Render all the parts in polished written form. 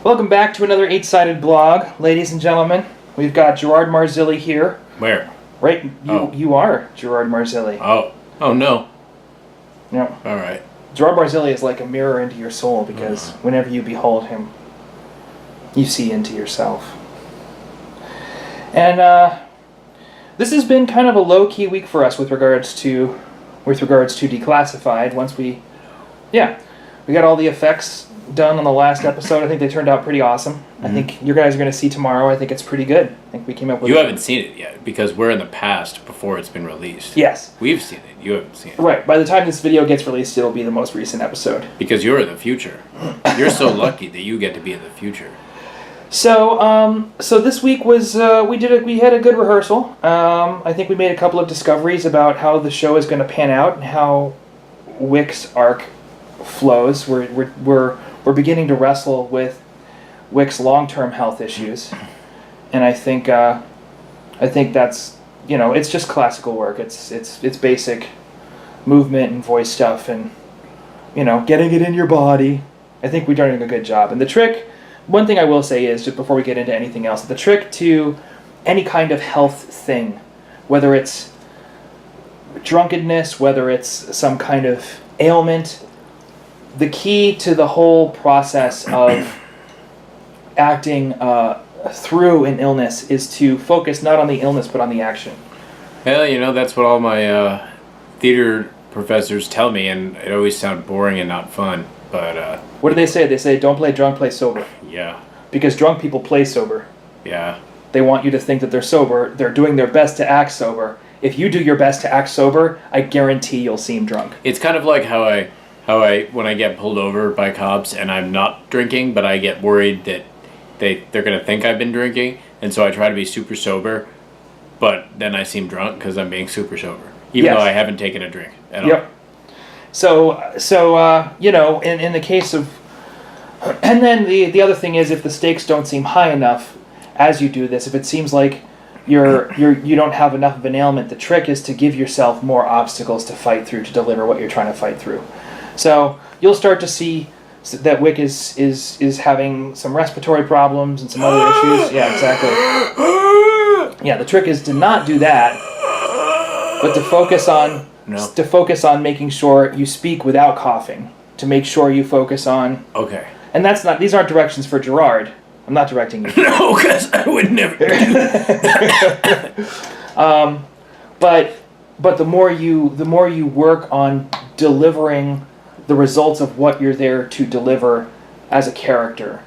Welcome back to another 8-sided blog, ladies and gentlemen. We've got Gerard Marzilli here. Where? Right, you are Gerard Marzilli. Oh no. Yeah. All right. Gerard Marzilli is like a mirror into your soul because whenever you behold him, you see into yourself. And this has been kind of a low-key week for us with regards to Declassified. We got all the effects done on the last episode. I think they turned out pretty awesome. Mm-hmm. I think you guys are going to see tomorrow. I think it's pretty good. I think we came up with... You haven't seen it yet because we're in the past before it's been released. Yes. We've seen it. You haven't seen it. Right. By the time this video gets released, it'll be the most recent episode. Because you're in the future. You're so lucky that you get to be in the future. So this week was we had a good rehearsal. I think we made a couple of discoveries about how the show is going to pan out and how Wick's arc flows. We're beginning to wrestle with Wick's long-term health issues, and I think that's, it's just classical work. It's basic movement and voice stuff, and getting it in your body. I think we're doing a good job. And the trick, one thing I will say is, just before we get into anything else, the trick to any kind of health thing, whether it's drunkenness, whether it's some kind of ailment, the key to the whole process of acting through an illness is to focus not on the illness but on the action. Well, that's what all my theater professors tell me, and it always sounds boring and not fun. But what do they say? They say, don't play drunk, play sober. Yeah. Because drunk people play sober. Yeah. They want you to think that they're sober. They're doing their best to act sober. If you do your best to act sober, I guarantee you'll seem drunk. It's kind of like how I when I get pulled over by cops and I'm not drinking, but I get worried that they're going to think I've been drinking, and so I try to be super sober, but then I seem drunk because I'm being super sober, even though I haven't taken a drink at all. So in the case of... And then the other thing is, if the stakes don't seem high enough as you do this, if it seems like you don't have enough of an ailment, the trick is to give yourself more obstacles to fight through to deliver what you're trying to fight through. So you'll start to see that Wick is having some respiratory problems and some other issues. Yeah, exactly. Yeah, the trick is to not do that, but to focus on making sure you speak without coughing. To make sure you focus on... Okay. And these aren't directions for Gerard. I'm not directing you. No, because I would never do that. But the more you work on delivering the results of what you're there to deliver as a character,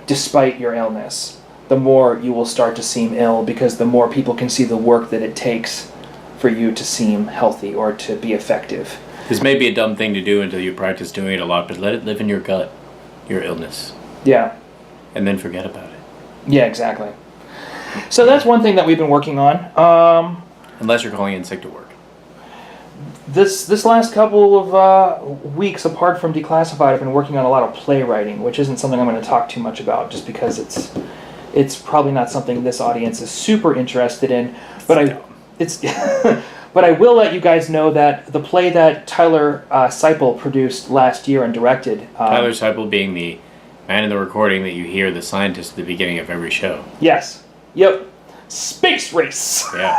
despite your illness, the more you will start to seem ill, because the more people can see the work that it takes for you to seem healthy or to be effective. This may be a dumb thing to do until you practice doing it a lot, but let it live in your gut, your illness. Yeah. And then forget about it. Yeah, exactly. So that's one thing that we've been working on. Unless you're calling in sick to work. This last couple of weeks, apart from Declassified, I've been working on a lot of playwriting, which isn't something I'm going to talk too much about, just because it's probably not something this audience is super interested in. But but I will let you guys know that the play that Tyler Seipel produced last year and directed... Tyler Seipel being the man in the recording that you hear, the scientist at the beginning of every show. Yes. Yep. Space Race! Yeah.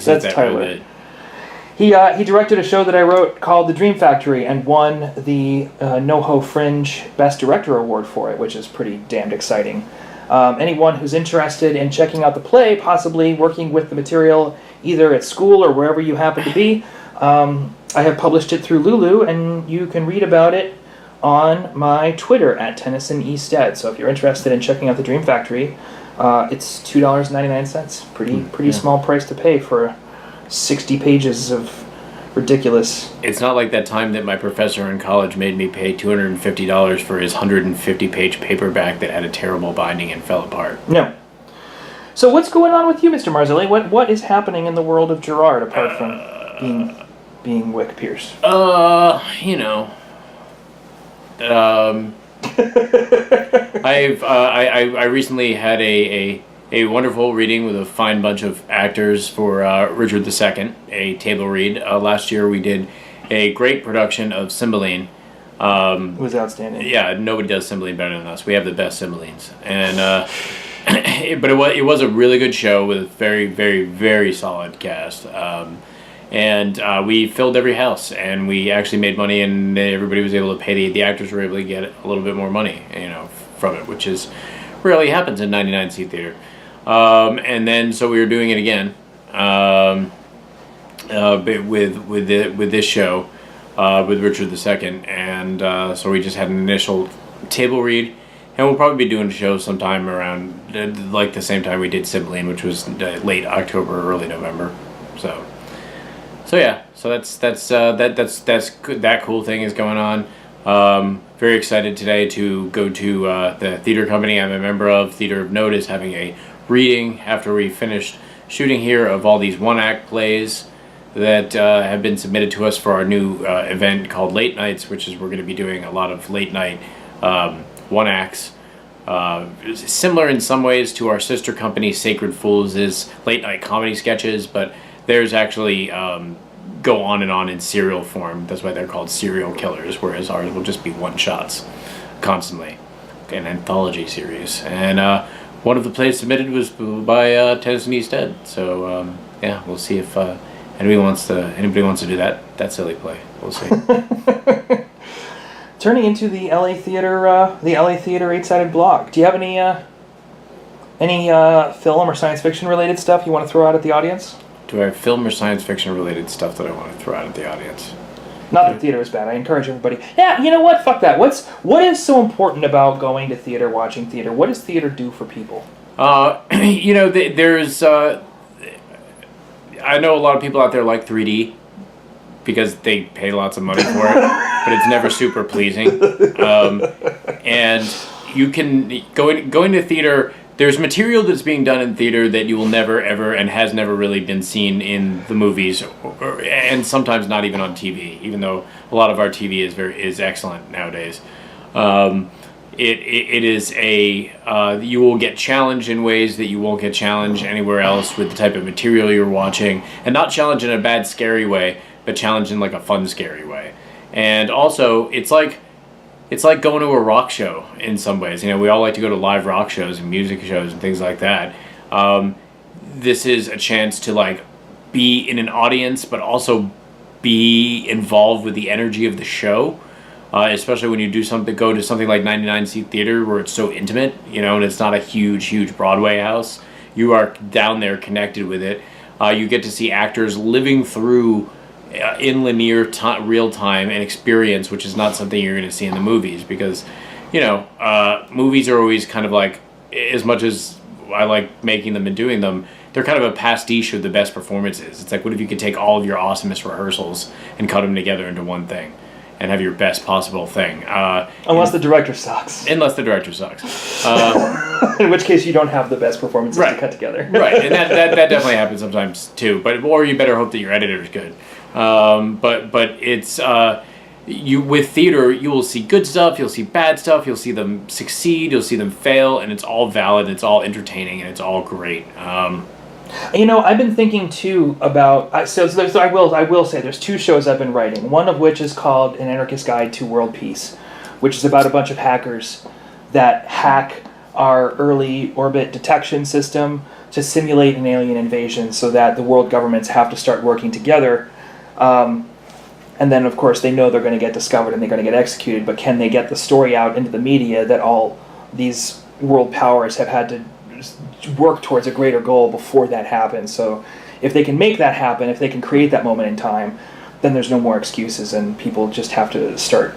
That's Tyler. Really he directed a show that I wrote called The Dream Factory and won the NoHo Fringe Best Director Award for it, which is pretty damned exciting. Anyone who's interested in checking out the play, possibly working with the material either at school or wherever you happen to be, I have published it through Lulu, and you can read about it on my Twitter at Tennyson E Stead. So if you're interested in checking out The Dream Factory, it's $2.99. Pretty small price to pay for 60 pages of ridiculous... It's not like that time that my professor in college made me pay $250 for his 150-page paperback that had a terrible binding and fell apart. No. So what's going on with you, Mr. Marzilli? What is happening in the world of Gerard, apart from being Wick Pierce? I recently had a wonderful reading with a fine bunch of actors for Richard II, a table read. Last year we did a great production of Cymbeline It was outstanding. Yeah, nobody does Cymbeline better than us. We have the best Cymbalines, and but it was a really good show with a very, very, very solid cast. And we filled every house, and we actually made money, and everybody was able to pay the actors were able to get a little bit more money, from it, which is rarely happens in 99-seat theater. And then so we were doing it again, with this show, with Richard II, and so we just had an initial table read, and we'll probably be doing a show sometime around like the same time we did Cymbeline, which was late October, early November. So yeah, so that's that cool thing is going on. Very excited today to go to the theater company I'm a member of. Theater of Note is having a reading after we finished shooting here of all these one-act plays that have been submitted to us for our new event called Late Nights, which is we're going to be doing a lot of late night one-acts. Similar in some ways to our sister company Sacred Fools' is late night comedy sketches, but theirs actually go on and on in serial form. That's why they're called serial killers, whereas ours will just be one-shots constantly. An anthology series. And one of the plays submitted was by Tennyson E Stead. So, yeah, we'll see if anybody wants to do that silly play. We'll see. Turning into the LA Theater 8-sided blog. Do you have any film or science fiction related stuff you want to throw out at the audience? Do I have film or science fiction related stuff that I want to throw out at the audience? Not that theater is bad. I encourage everybody. Yeah, you know what? Fuck that. What is so important about going to theater, watching theater? What does theater do for people? There's. I know a lot of people out there like 3D because they pay lots of money for it, but it's never super pleasing. And you can going to theater. There's material that's being done in theater that you will never, ever, and has never really been seen in the movies, and sometimes not even on TV, even though a lot of our TV is excellent nowadays. It is you will get challenged in ways that you won't get challenged anywhere else with the type of material you're watching, and not challenged in a bad, scary way, but challenged in like a fun, scary way. And also, it's like going to a rock show in some ways. We all like to go to live rock shows and music shows and things like that. This is a chance to be in an audience, but also be involved with the energy of the show. Especially when you go to something like 99-seat theater where it's so intimate, and it's not a huge Broadway house. You are down there connected with it. You get to see actors living through in linear real time and experience, which is not something you're going to see in the movies, because movies are always kind of like, as much as I like making them and doing them, they're kind of a pastiche of the best performances. It's like, what if you could take all of your awesomest rehearsals and cut them together into one thing and have your best possible thing, unless the director sucks. In which case you don't have the best performances to cut together. Right, and that definitely happens sometimes too, or you better hope that your editor is good. But it's with theater, you will see good stuff, you'll see bad stuff, you'll see them succeed, you'll see them fail, and it's all valid, it's all entertaining, and it's all great. I've been thinking too about I will say there's two shows I've been writing. One of which is called An Anarchist Guide to World Peace, which is about a bunch of hackers that hack our early orbit detection system to simulate an alien invasion so that the world governments have to start working together. And then, of course, they know they're going to get discovered and they're going to get executed, but can they get the story out into the media that all these world powers have had to work towards a greater goal before that happens? So if they can make that happen, if they can create that moment in time, then there's no more excuses, and people just have to start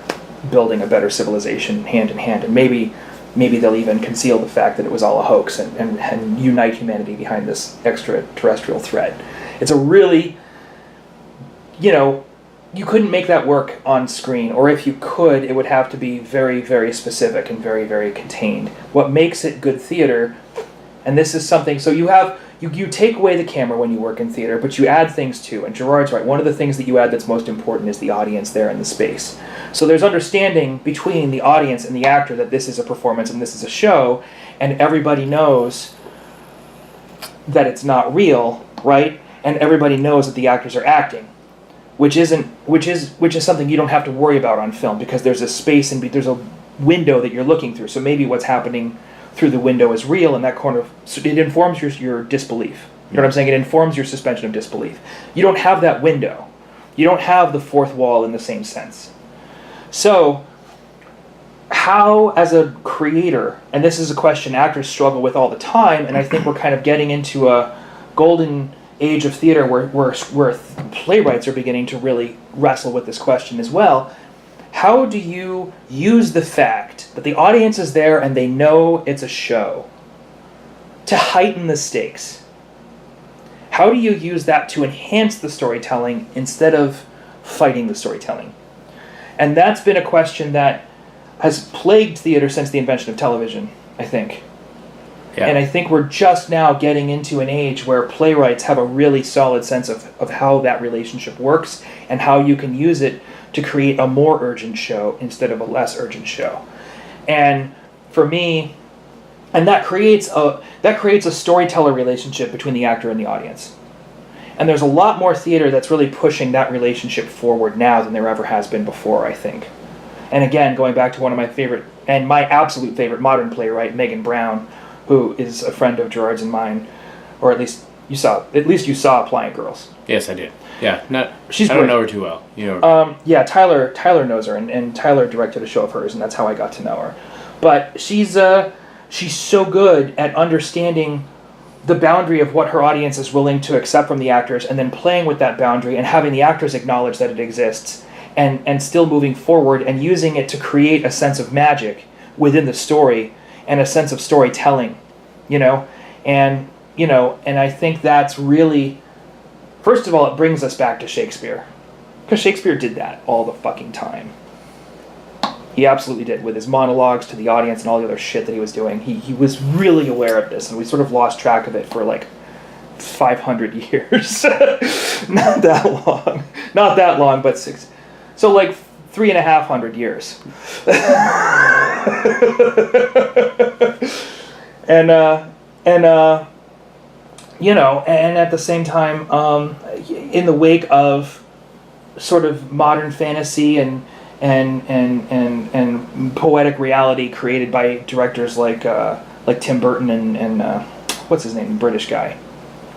building a better civilization hand in hand. And maybe they'll even conceal the fact that it was all a hoax and unite humanity behind this extraterrestrial threat. It's a really, you couldn't make that work on screen, or if you could, it would have to be very, very specific and very, very contained. What makes it good theater, and this is something, so you take away the camera when you work in theater, but you add things too, and Gerard's right, one of the things that you add that's most important is the audience there in the space. So there's understanding between the audience and the actor that this is a performance and this is a show, and everybody knows that it's not real, right? And everybody knows that the actors are acting. which is something you don't have to worry about on film because there's a space and there's a window that you're looking through. So maybe what's happening through the window is real, and that corner, so it informs your disbelief. You know what I'm saying? It informs your suspension of disbelief. You don't have that window. You don't have the fourth wall in the same sense. So, how, as a creator, and this is a question actors struggle with all the time, and I think we're kind of getting into a golden age of theater where playwrights are beginning to really wrestle with this question as well. How do you use the fact that the audience is there and they know it's a show to heighten the stakes? How do you use that to enhance the storytelling instead of fighting the storytelling? And that's been a question that has plagued theater since the invention of television, I think. Yeah. And I think we're just now getting into an age where playwrights have a really solid sense of how that relationship works and how you can use it to create a more urgent show instead of a less urgent show. And for me, and that creates a storyteller relationship between the actor and the audience. And there's a lot more theater that's really pushing that relationship forward now than there ever has been before, I think. And again, going back to one of my favorite, and my absolute favorite modern playwright, Megan Brown, who is a friend of Gerard's and mine, or at least you saw Pliant Girls. Yes, I did. Yeah, I She's don't great. know her too well. You know. Yeah, Tyler knows her, and Tyler directed a show of hers, and that's how I got to know her. But she's so good at understanding the boundary of what her audience is willing to accept from the actors, and then playing with that boundary and having the actors acknowledge that it exists, and still moving forward and using it to create a sense of magic within the story and a sense of storytelling, and I think that's really, first of all, it brings us back to Shakespeare, because Shakespeare did that all the fucking time. He absolutely did, with his monologues to the audience and all the other shit that he was doing. He was really aware of this, and we sort of lost track of it for like 500 years. Not that long, but six. So like 3,500 years. And at the same time, in the wake of sort of modern fantasy and poetic reality created by directors like Tim Burton and what's his name, British guy,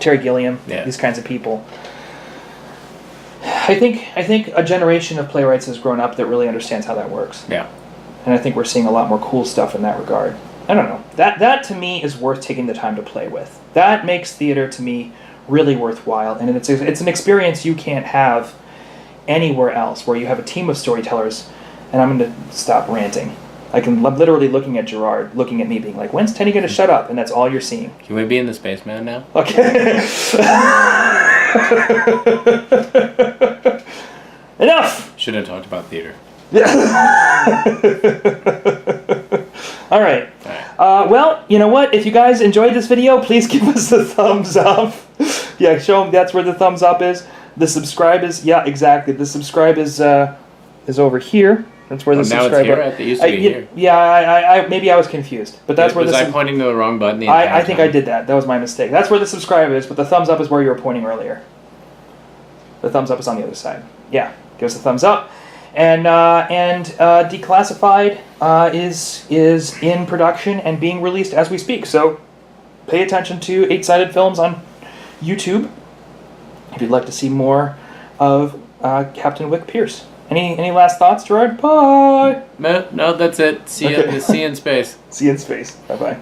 Terry Gilliam, these kinds of people. I think a generation of playwrights has grown up that really understands how that works. Yeah. And I think we're seeing a lot more cool stuff in that regard. I don't know. That to me is worth taking the time to play with. That makes theater to me really worthwhile, and it's an experience you can't have anywhere else, where you have a team of storytellers. And I'm going to stop ranting. I'm literally looking at Gerard, looking at me, being like, "When's Tenny going to shut up?" And that's all you're seeing. Can we be in the Spaceman now? Okay. Enough! Shouldn't have talked about theater. Yeah. All right. Well, you know what? If you guys enjoyed this video, please give us a thumbs up. Yeah, show them that's where the thumbs up is. The subscribe is, yeah, exactly. The subscribe is over here. That's where the subscribe now it's here? It used to be here. Yeah, I maybe I was confused. But that's where was I pointing to the wrong button the entire time? I think I did that. That was my mistake. That's where the subscribe is, but the thumbs up is where you were pointing earlier. The thumbs up is on the other side. Yeah, give us a thumbs up. And Declassified is in production and being released as we speak. So pay attention to 8-Sided Films on YouTube if you'd like to see more of Captain Wick Pierce. Any last thoughts, Gerard? Bye. No, that's it. See you in space. See you in space. Bye-bye.